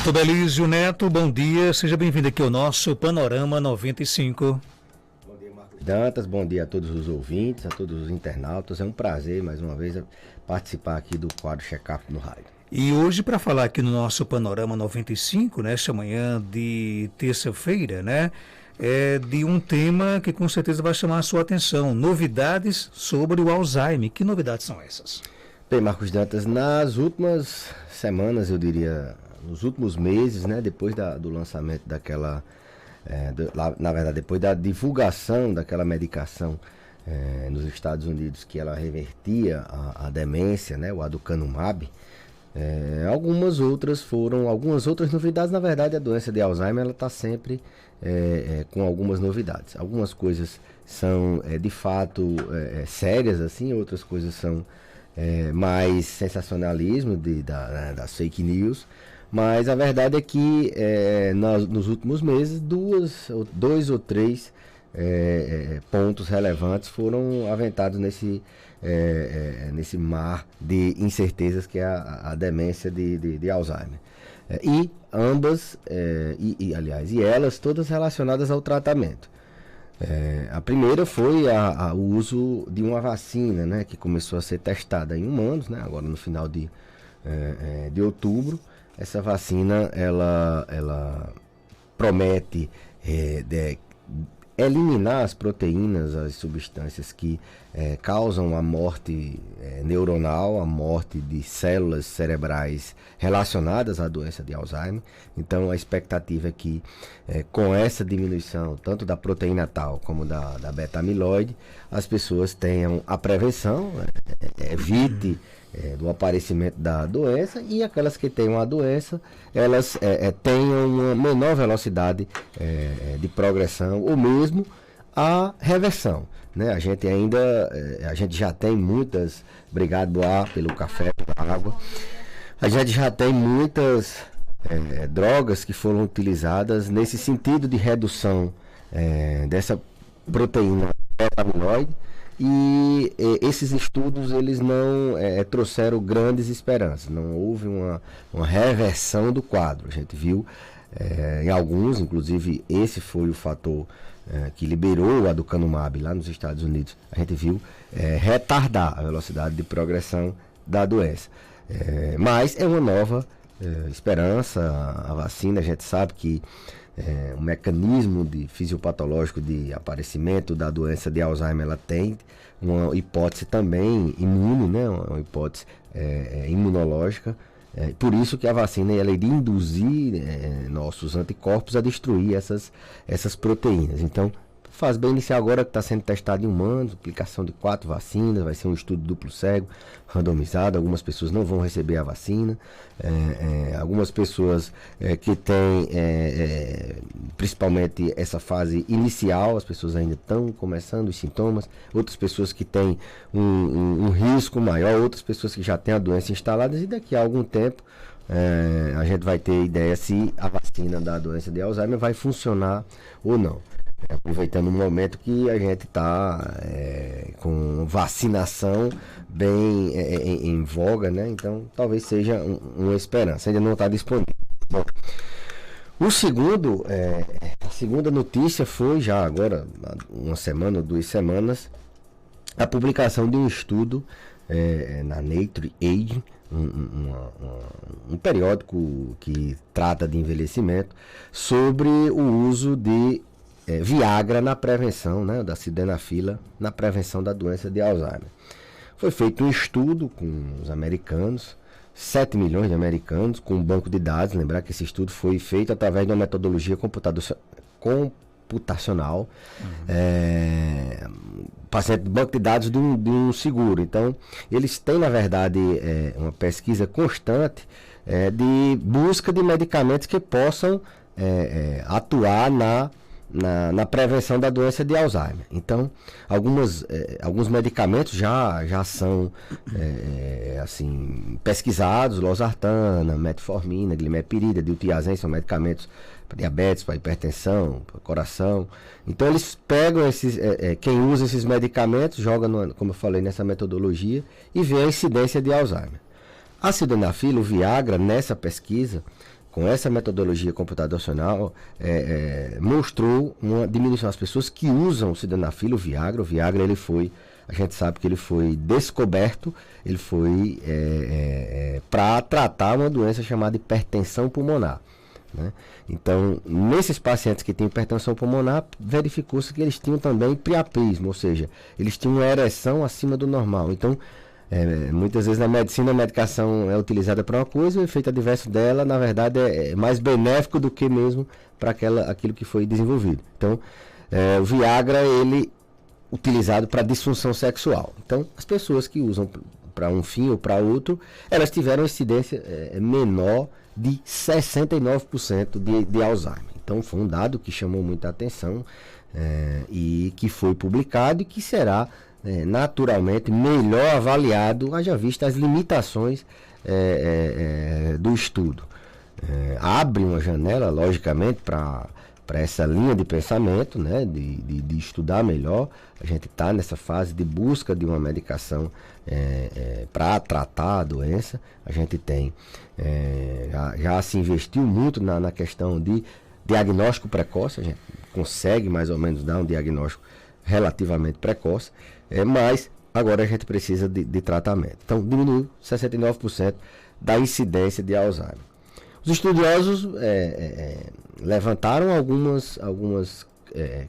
Doutor Belísio Neto, bom dia, seja bem-vindo aqui ao nosso Panorama 95. Bom dia, Marcos Dantas, bom dia a todos os ouvintes, a todos os internautas. É um prazer, mais uma vez, participar aqui do quadro Check-up no rádio. E hoje, para falar aqui no nosso Panorama 95, nesta manhã de terça-feira, né, é de um tema que com certeza vai chamar a sua atenção, novidades sobre o Alzheimer. Que novidades são essas? Bem, Marcos Dantas, nas últimas semanas, eu diria, nos últimos meses, né, depois do lançamento daquela, na verdade, depois da divulgação daquela medicação nos Estados Unidos, que ela revertia a demência, né, o aducanumab, algumas outras novidades. Na verdade, a doença de Alzheimer ela está sempre com algumas novidades. Algumas coisas são de fato sérias, assim, outras coisas são mais sensacionalismo das fake news. Mas a verdade é que nos últimos meses dois ou três pontos relevantes foram aventados nesse mar de incertezas que é a demência de Alzheimer. E ambas, aliás, elas todas relacionadas ao tratamento. A primeira foi o uso de uma vacina, né, que começou a ser testada em humanos, né, agora no final de outubro. Essa vacina ela promete eliminar as proteínas, as substâncias que causam a morte neuronal, a morte de células cerebrais relacionadas à doença de Alzheimer. Então a expectativa é que com essa diminuição tanto da proteína tal como da beta-amiloide, as pessoas tenham a prevenção, evite do aparecimento da doença, e aquelas que tenham a doença, elas tenham uma menor velocidade de progressão ou mesmo a reversão, né? A gente já tem muitas, obrigado Boa pelo café, pela água, a gente já tem muitas drogas que foram utilizadas nesse sentido de redução dessa proteína beta-amiloide. E esses estudos eles não trouxeram grandes esperanças, não houve uma reversão do quadro. A gente viu em alguns, inclusive esse foi o fator que liberou o aducanumab lá nos Estados Unidos, a gente viu retardar a velocidade de progressão da doença. Mas é uma nova esperança, a vacina, a gente sabe que o mecanismo fisiopatológico de aparecimento da doença de Alzheimer, ela tem uma hipótese também imune, né? Uma hipótese imunológica. Por isso que a vacina ela iria induzir nossos anticorpos a destruir essas proteínas. Então, faz bem iniciar agora que está sendo testado em humanos, aplicação de 4 vacinas, vai ser um estudo duplo cego, randomizado. Algumas pessoas não vão receber a vacina, algumas pessoas que têm principalmente essa fase inicial, as pessoas ainda estão começando os sintomas, outras pessoas que têm um risco maior, outras pessoas que já têm a doença instalada, e daqui a algum tempo a gente vai ter ideia se a vacina da doença de Alzheimer vai funcionar ou não. Aproveitando o momento que a gente está com vacinação bem em voga, né? Então talvez seja uma esperança, ainda não está disponível. Bom, a segunda notícia foi já agora, uma semana ou 2 semanas, a publicação de um estudo na Nature Aging, um periódico que trata de envelhecimento, sobre o uso de Viagra na prevenção, né, da sildenafila na prevenção da doença de Alzheimer. Foi feito um estudo com os americanos, 7 milhões de americanos, com um banco de dados. Lembrar que esse estudo foi feito através de uma metodologia computacional, paciente de banco de dados de um seguro. Então, eles têm, na verdade, uma pesquisa constante de busca de medicamentos que possam atuar na prevenção da doença de Alzheimer. Então, alguns medicamentos já são assim, pesquisados: losartana, metformina, glimepirida, diltiazem, são medicamentos para diabetes, para hipertensão, para coração. Então, eles pegam quem usa esses medicamentos, joga, como eu falei, nessa metodologia e vê a incidência de Alzheimer. A sildenafila, o Viagra, nessa pesquisa, com essa metodologia computacional, mostrou uma diminuição das pessoas que usam o sildenafil, o Viagra. O Viagra, a gente sabe que ele foi descoberto, ele foi para tratar uma doença chamada hipertensão pulmonar, né? Então, nesses pacientes que têm hipertensão pulmonar, verificou-se que eles tinham também priapismo, ou seja, eles tinham uma ereção acima do normal. Então, muitas vezes na medicina a medicação é utilizada para uma coisa, o efeito adverso dela, na verdade, é mais benéfico do que mesmo para aquilo que foi desenvolvido. Então, o Viagra, ele utilizado para disfunção sexual. Então, as pessoas que usam para um fim ou para outro, elas tiveram incidência menor de 69% de Alzheimer. Então, foi um dado que chamou muita atenção e que foi publicado e que será naturalmente melhor avaliado, haja vista as limitações do estudo. Abre uma janela, logicamente, para essa linha de pensamento, né, de estudar melhor. A gente está nessa fase de busca de uma medicação para tratar a doença. A gente tem, já se investiu muito na questão de diagnóstico precoce. A gente consegue mais ou menos dar um diagnóstico relativamente precoce, mas agora a gente precisa de tratamento. Então, diminuiu 69% da incidência de Alzheimer. Os estudiosos levantaram algumas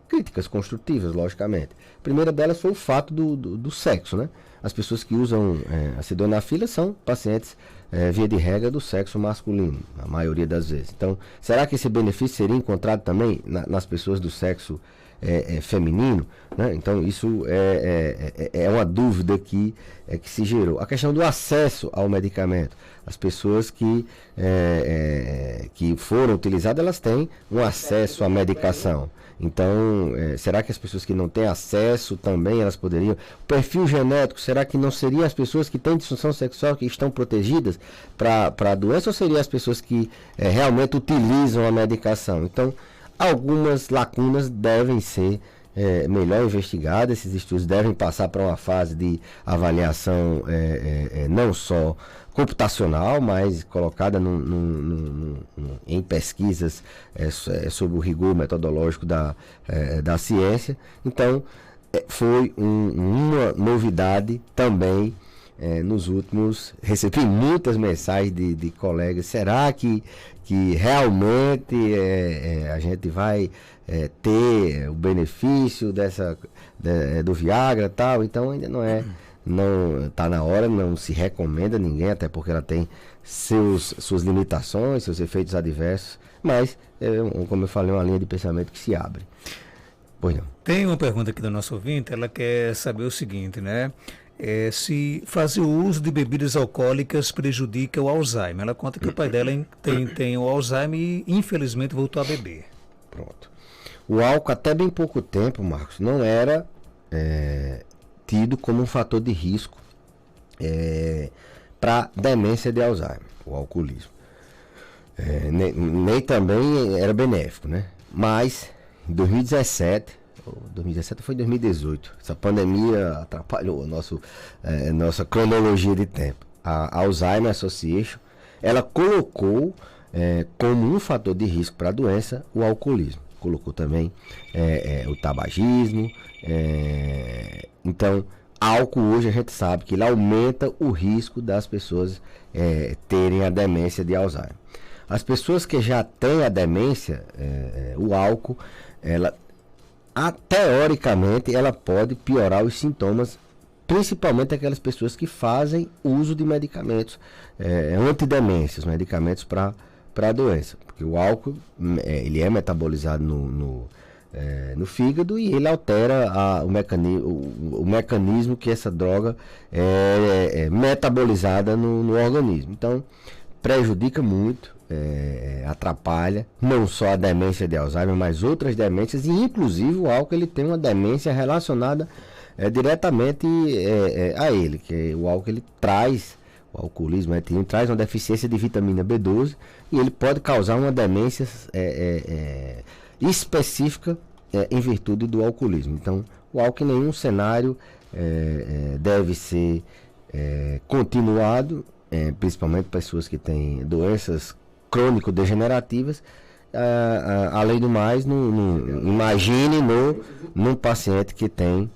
críticas construtivas, logicamente. A primeira delas foi o fato do sexo, né? As pessoas que usam a sildenafil são pacientes, via de regra, do sexo masculino, a maioria das vezes. Então, será que esse benefício seria encontrado também nas pessoas do sexo feminino, né? Então, isso é uma dúvida que se gerou. A questão do acesso ao medicamento. As pessoas que foram utilizadas, elas têm um acesso à medicação. Então, será que as pessoas que não têm acesso também, elas poderiam... O perfil genético, será que não seriam as pessoas que têm disfunção sexual que estão protegidas para a doença, ou seriam as pessoas que realmente utilizam a medicação? Então, algumas lacunas devem ser melhor investigadas. Esses estudos devem passar para uma fase de avaliação não só computacional, mas colocada em pesquisas sobre o rigor metodológico da ciência. Então, foi uma novidade também. Nos últimos, recebi muitas mensagens de colegas. Será que realmente a gente vai ter o benefício do Viagra e tal? Então ainda não está na hora, não se recomenda a ninguém, até porque ela tem suas limitações, seus efeitos adversos, mas como eu falei, é uma linha de pensamento que se abre. Pois não. Tem uma pergunta aqui do nosso ouvinte, ela quer saber o seguinte, né? Se fazer o uso de bebidas alcoólicas prejudica o Alzheimer. Ela conta que o pai dela tem o Alzheimer e infelizmente voltou a beber. Pronto. O álcool, até bem pouco tempo, Marcos, não era tido como um fator de risco para demência de Alzheimer, o alcoolismo. Nem também era benéfico, né? Mas em 2017 foi 2018, essa pandemia atrapalhou nossa cronologia de tempo. A Alzheimer Association, ela colocou como um fator de risco para a doença o alcoolismo. Colocou também o tabagismo. Então, álcool hoje a gente sabe que ele aumenta o risco das pessoas terem a demência de Alzheimer. As pessoas que já têm a demência, o álcool, teoricamente, ela pode piorar os sintomas, principalmente aquelas pessoas que fazem uso de medicamentos antidemência, medicamentos para a doença. Porque o álcool, ele é metabolizado no fígado e ele altera o mecanismo que essa droga é metabolizada no organismo. Então, prejudica muito. Atrapalha não só a demência de Alzheimer, mas outras demências, e inclusive o álcool ele tem uma demência relacionada diretamente a ele, que o álcool ele traz, o alcoolismo traz uma deficiência de vitamina B12 e ele pode causar uma demência específica em virtude do alcoolismo. Então, o álcool em nenhum cenário deve ser continuado, principalmente pessoas que têm doenças crônico-degenerativas. Além do mais, imagine num paciente que tem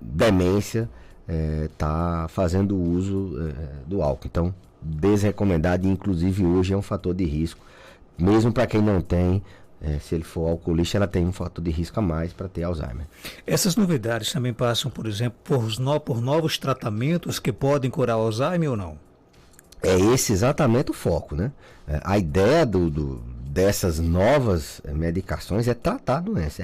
demência, tá fazendo uso do álcool. Então, desrecomendado, e inclusive hoje é um fator de risco, mesmo para quem não tem. Se ele for alcoolista, ela tem um fator de risco a mais para ter Alzheimer. Essas novidades também passam, por exemplo, por novos tratamentos que podem curar Alzheimer ou não? É esse exatamente o foco, né? A ideia dessas novas medicações é tratar a doença.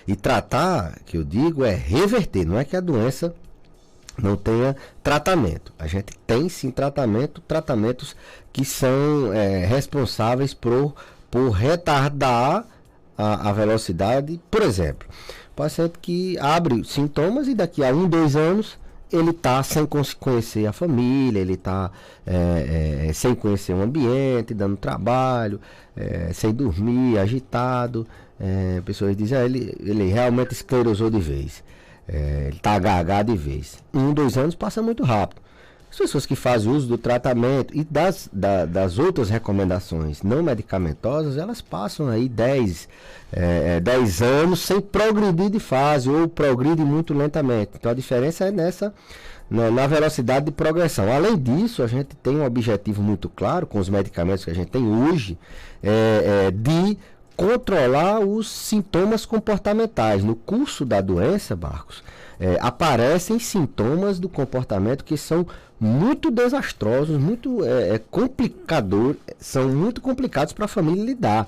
E tratar, que eu digo, é reverter. Não é que a doença não tenha tratamento. A gente tem sim tratamentos que são responsáveis por retardar a velocidade. Por exemplo, paciente que abre sintomas e daqui a 1, 2 anos ele está sem conhecer a família, ele está sem conhecer o ambiente, dando trabalho, sem dormir, agitado. Pessoas dizem, ele realmente esclerosou de vez, ele está HH de vez. 1, 2 anos passa muito rápido. As pessoas que fazem uso do tratamento e das outras recomendações não medicamentosas, elas passam aí 10 anos sem progredir de fase ou progride muito lentamente. Então a diferença é na velocidade de progressão. Além disso, a gente tem um objetivo muito claro com os medicamentos que a gente tem hoje, de controlar os sintomas comportamentais. No curso da doença, Marcos, aparecem sintomas do comportamento que são muito desastrosos, muito são muito complicados para a família lidar.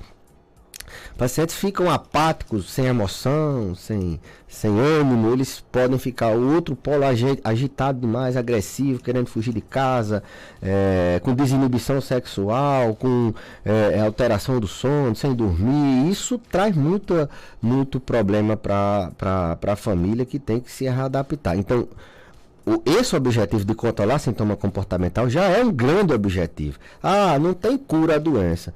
Pacientes ficam apáticos, sem emoção, sem ânimo, eles podem ficar outro polo agitado demais, agressivo, querendo fugir de casa, com desinibição sexual, com alteração do sono, sem dormir. Isso traz muito problema para a família, que tem que se readaptar. Então, esse objetivo de controlar sintoma comportamental já é um grande objetivo. Não tem cura a doença.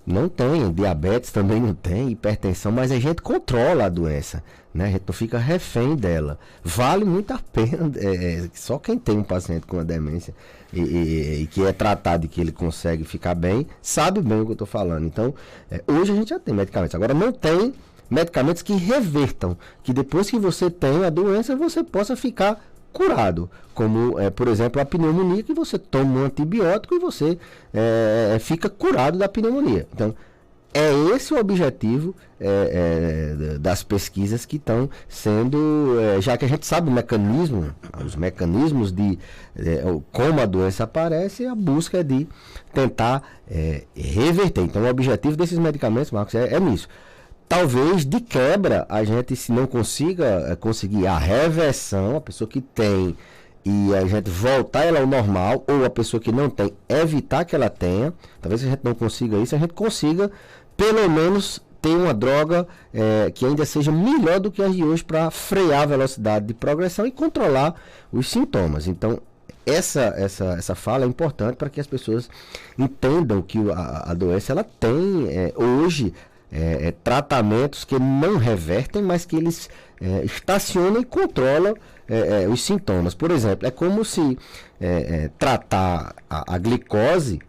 Não tem, diabetes também não tem, hipertensão, mas a gente controla a doença, né? A gente não fica refém dela. Vale muito a pena, só quem tem um paciente com uma demência e que é tratado e que ele consegue ficar bem, sabe bem o que eu estou falando. Então, hoje a gente já tem medicamentos, agora não tem medicamentos que revertam, que depois que você tem a doença, você possa ficar curado, como por exemplo a pneumonia, que você toma um antibiótico e você fica curado da pneumonia. Então é esse o objetivo das pesquisas que estão sendo, já que a gente sabe os mecanismos de como a doença aparece, a busca é de tentar reverter. Então o objetivo desses medicamentos, Marcos, é nisso. Talvez de quebra a gente, se não conseguir a reversão, a pessoa que tem, e a gente voltar ela ao normal, ou a pessoa que não tem, evitar que ela tenha. Talvez a gente não consiga isso, a gente consiga pelo menos ter uma droga que ainda seja melhor do que as de hoje, para frear a velocidade de progressão e controlar os sintomas. Então essa fala é importante para que as pessoas entendam que a doença ela tem hoje tratamentos que não revertem, mas que eles estacionam e controlam os sintomas. Por exemplo, é como se tratar a glicose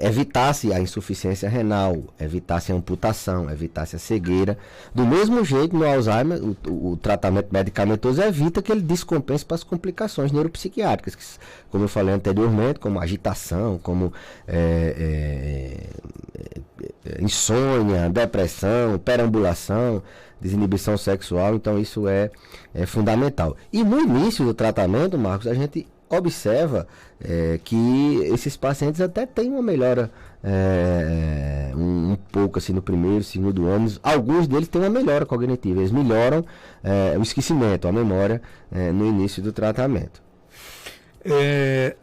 evitasse a insuficiência renal, evitasse a amputação, evitasse a cegueira. Do mesmo jeito, no Alzheimer, o tratamento medicamentoso evita que ele descompense para as complicações neuropsiquiátricas, que, como eu falei anteriormente, como agitação, como insônia, depressão, perambulação, desinibição sexual. Então isso é fundamental. E no início do tratamento, Marcos, a gente observa que esses pacientes até têm uma melhora um pouco assim no primeiro, segundo ano. Alguns deles têm uma melhora cognitiva, eles melhoram o esquecimento, a memória no início do tratamento.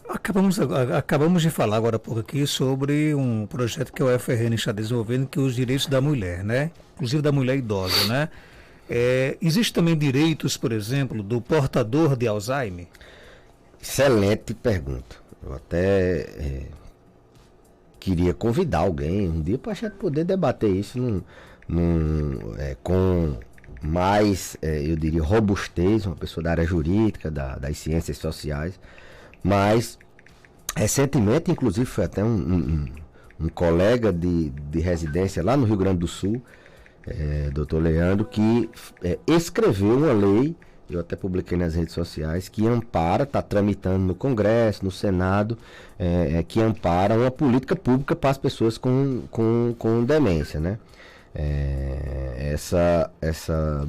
Acabamos de falar agora por aqui sobre um projeto que o UFRN está desenvolvendo, que é os direitos da mulher, né? Inclusive da mulher idosa, né? Existem também direitos, por exemplo, do portador de Alzheimer? Excelente pergunta. Eu até queria convidar alguém um dia para a gente poder debater isso com mais, eu diria, robustez, uma pessoa da área jurídica, das ciências sociais. Mas Recentemente, inclusive, foi até um colega de residência lá no Rio Grande do Sul, doutor Leandro, que escreveu uma lei, eu até publiquei nas redes sociais, que ampara, está tramitando no Congresso, no Senado, que ampara uma política pública para as pessoas com demência, né? Essa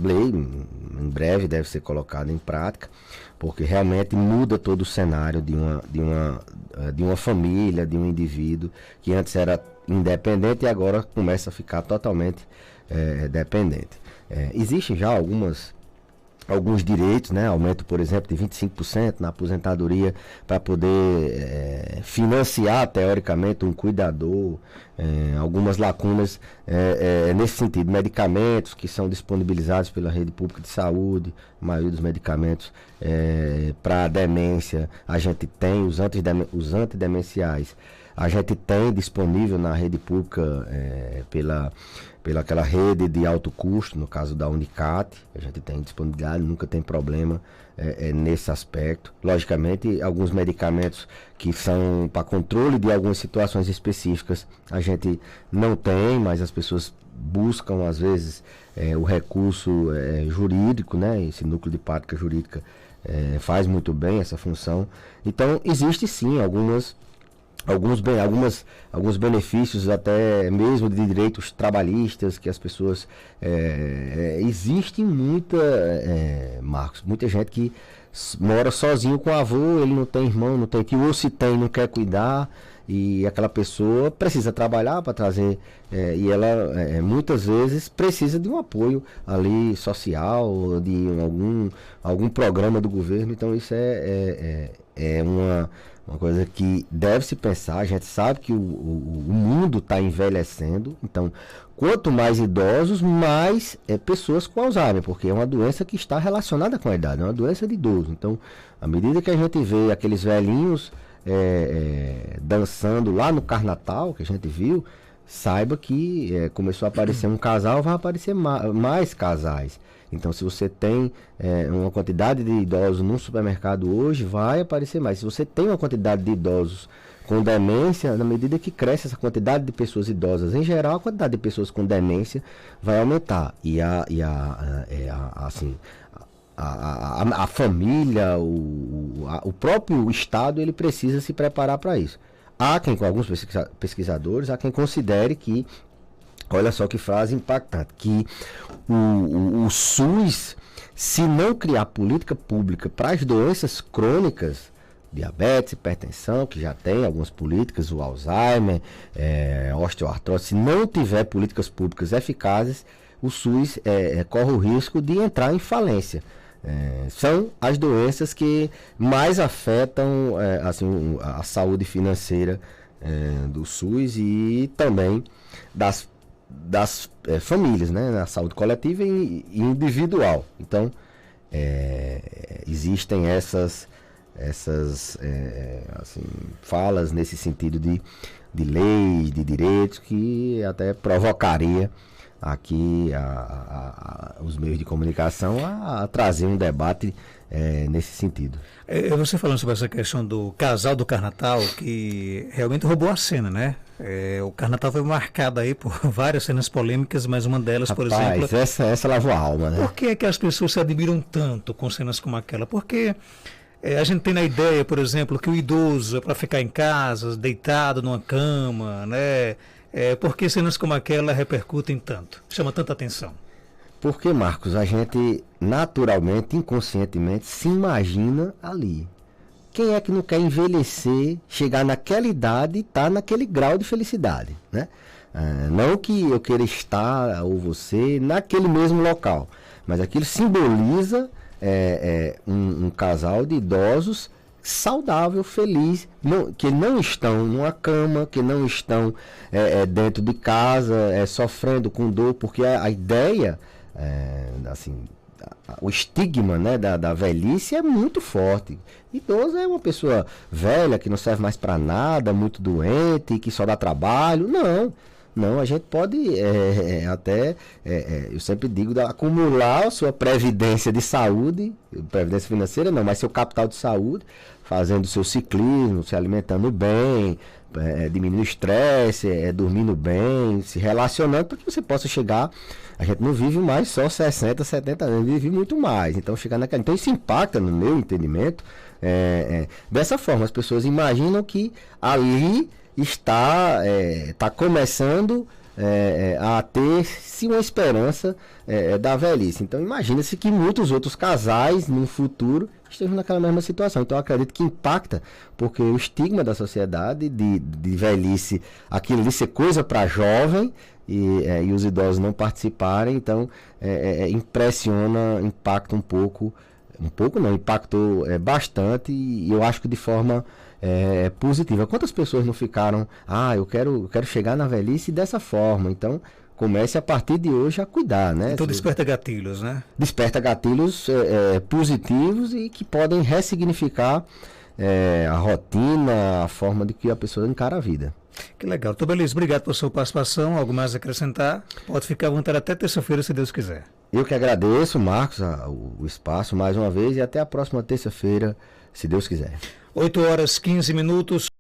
lei em breve deve ser colocada em prática, porque realmente muda todo o cenário de uma família, de um indivíduo que antes era independente e agora começa a ficar totalmente dependente. Existem já alguns direitos, né? Aumento, por exemplo, de 25% na aposentadoria para poder financiar, teoricamente, um cuidador. Algumas lacunas nesse sentido. Medicamentos que são disponibilizados pela rede pública de saúde, a maioria dos medicamentos para demência, a gente tem os antidemenciais, a gente tem disponível na rede pública pela aquela rede de alto custo, no caso da Unicat, a gente tem disponibilidade, nunca tem problema nesse aspecto. Logicamente, alguns medicamentos que são para controle de algumas situações específicas, a gente não tem, mas as pessoas buscam, às vezes, o recurso jurídico, né? Esse núcleo de prática jurídica faz muito bem essa função. Então, existe sim alguns benefícios até mesmo de direitos trabalhistas que as pessoas existe muita gente que mora sozinho com o avô, ele não tem irmão, não tem tio, ou se tem, não quer cuidar, e aquela pessoa precisa trabalhar para trazer, e ela muitas vezes precisa de um apoio ali social, de algum programa do governo. Então isso é uma coisa que deve se pensar. A gente sabe que o mundo está envelhecendo, então quanto mais idosos, mais pessoas com Alzheimer, porque é uma doença que está relacionada com a idade, é uma doença de idoso. Então, à medida que a gente vê aqueles velhinhos dançando lá no Carnatal, que a gente viu, saiba que começou a aparecer um casal, vai aparecer mais casais. Então, se você tem uma quantidade de idosos num supermercado hoje, vai aparecer mais. Se você tem uma quantidade de idosos com demência, na medida que cresce essa quantidade de pessoas idosas em geral, a quantidade de pessoas com demência vai aumentar. E a família, o próprio Estado, ele precisa se preparar para isso. Há quem, com alguns pesquisadores, há quem considere que, olha só que frase impactante, que o SUS, se não criar política pública para as doenças crônicas, diabetes, hipertensão, que já tem algumas políticas, o Alzheimer, osteoartrose, se não tiver políticas públicas eficazes, o SUS corre o risco de entrar em falência. São as doenças que mais afetam a saúde financeira do SUS e também das famílias, né? Na saúde coletiva e individual. Então, existem essas falas nesse sentido de leis, de direitos, que até provocaria aqui os meios de comunicação a trazer um debate nesse sentido. Você falando sobre essa questão do casal do Carnatal, que realmente roubou a cena, né? O Carnatal foi marcado aí por várias cenas polêmicas, mas uma delas, por exemplo... essa lavou a alma, né? Por que é que as pessoas se admiram tanto com cenas como aquela? Porque a gente tem na ideia, por exemplo, que o idoso é para ficar em casa, deitado numa cama, né? Por que cenas como aquela repercutem tanto? Chama tanta atenção? Porque, Marcos, a gente naturalmente, inconscientemente, se imagina ali. Quem é que não quer envelhecer, chegar naquela idade e estar naquele grau de felicidade, né? Não que eu queira estar, ou você, naquele mesmo local, mas aquilo simboliza um casal de idosos saudável, feliz, que não estão numa cama, que não estão dentro de casa, sofrendo com dor, porque a ideia, o estigma, né, da velhice é muito forte. Idoso é uma pessoa velha que não serve mais para nada, muito doente, que só dá trabalho. Não, Não, a gente pode eu sempre digo, acumular a sua previdência de saúde, previdência financeira não, mas seu capital de saúde, fazendo seu ciclismo, se alimentando bem, diminuindo o estresse, dormindo bem, se relacionando, para que você possa chegar. A gente não vive mais só 60, 70 anos, vive muito mais. Então, chegar naquela. Então, isso impacta, no meu entendimento, dessa forma. As pessoas imaginam que ali está começando a ter-se uma esperança da velhice. Então, imagina-se que muitos outros casais, no futuro, estejam naquela mesma situação. Então, eu acredito que impacta, porque o estigma da sociedade de velhice, aquilo ali ser coisa para jovem, e os idosos não participarem, então impacta um pouco não, impactou bastante, e eu acho que de forma positiva. Quantas pessoas não ficaram, eu quero chegar na velhice dessa forma? Então, comece a partir de hoje a cuidar, né? Então desperta gatilhos, né? Desperta gatilhos positivos e que podem ressignificar a rotina, a forma de que a pessoa encara a vida. Que legal. Então, beleza. Obrigado pela sua participação. Algo mais a acrescentar? Pode ficar à vontade até terça-feira, se Deus quiser. Eu que agradeço, Marcos, o espaço mais uma vez, e até a próxima terça-feira, se Deus quiser. 8 horas 15 minutos.